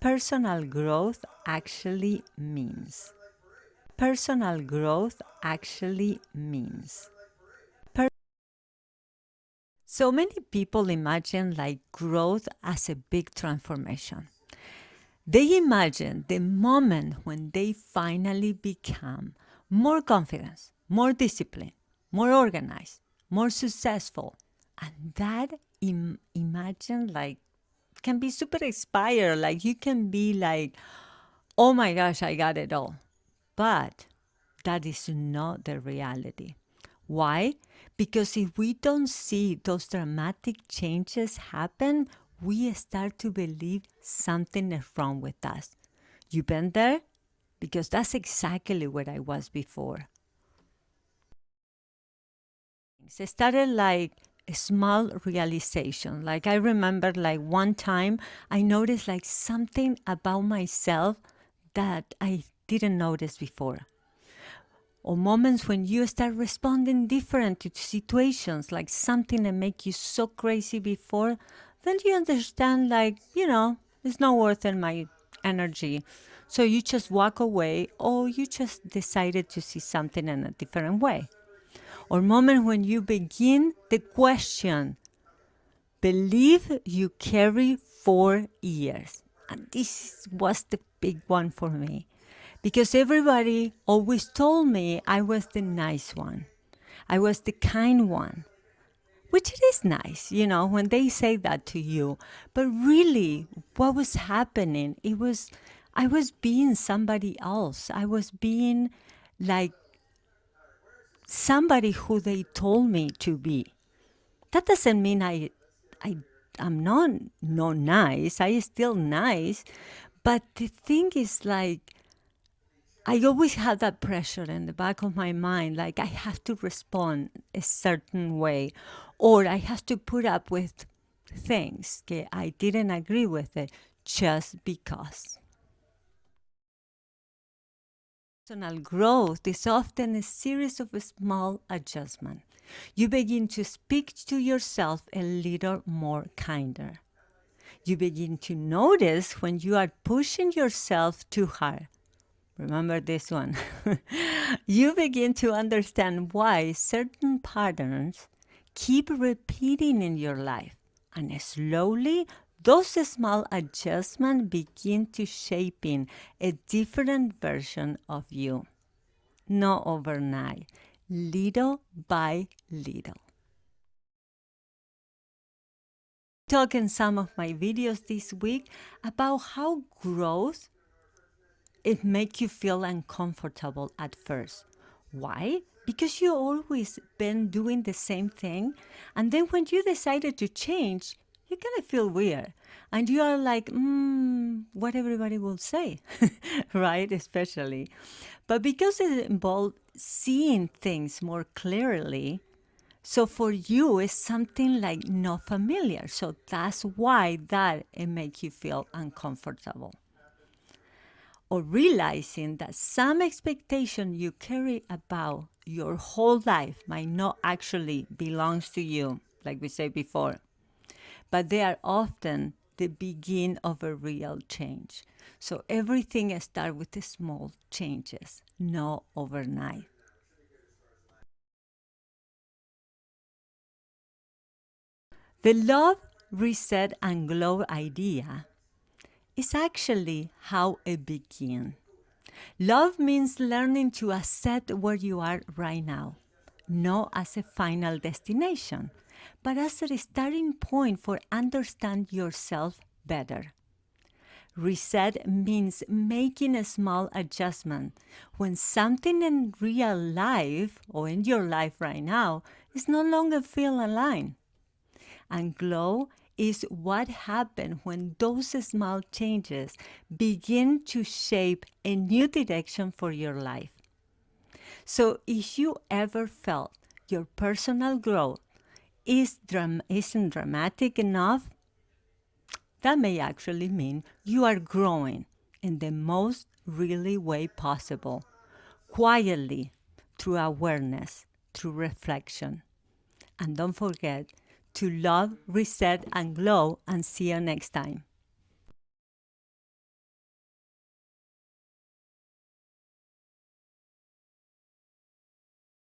personal growth actually means. Personal growth actually means. So many people imagine like growth as a big transformation. They imagine the moment when they finally become more confident, more disciplined, more organized, more successful. And that imagine like can be super inspired. Like you can be like, oh my gosh, I got it all. But that is not the reality. Why? Because if we don't see those dramatic changes happen, we start to believe something is wrong with us. You been there? Because that's exactly where I was before. It started like a small realization. Like I remember like one time I noticed like something about myself that I didn't notice before. Or moments when you start responding different to situations, like something that make you so crazy before, then you understand like, it's not worth it, my energy. So you just walk away or you just decided to see something in a different way. Or moment when you begin the question, believe you carry 4 years. And this was the big one for me. Because everybody always told me I was the nice one. I was the kind one. Which it is nice, when they say that to you. But really, what was happening? I was being somebody else. I was being like somebody who they told me to be. That doesn't mean I'm not nice. I is still nice. But the thing is like, I always have that pressure in the back of my mind, like I have to respond a certain way, or I have to put up with things that I didn't agree with it just because. Personal growth is often a series of small adjustments. You begin to speak to yourself a little more kinder. You begin to notice when you are pushing yourself too hard. Remember this one. You begin to understand why certain patterns keep repeating in your life. And slowly, those small adjustments begin to shaping a different version of you. Not overnight, little by little. Talk in some of my videos this week about how growth it makes you feel uncomfortable at first. Why? Because you always been doing the same thing, and then when you decided to change, you kind of feel weird, and you are like, what everybody will say, right? Especially, but because it involves seeing things more clearly, so for you it's something like not familiar. So that's why that it makes you feel uncomfortable. Or realizing that some expectation you carry about your whole life might not actually belongs to you, like we said before, but they are often the begin of a real change. So everything starts with the small changes, not overnight. The love, reset, and glow idea is actually how it begins. Love means learning to accept where you are right now, not as a final destination, but as a starting point for understand yourself better. Reset means making a small adjustment when something in real life or in your life right now is no longer feel aligned. And glow is what happens when those small changes begin to shape a new direction for your life. So if you ever felt your personal growth isn't dramatic enough, that may actually mean you are growing in the most really way possible, quietly, through awareness, through reflection. And don't forget to love, reset, and glow, and see you next time.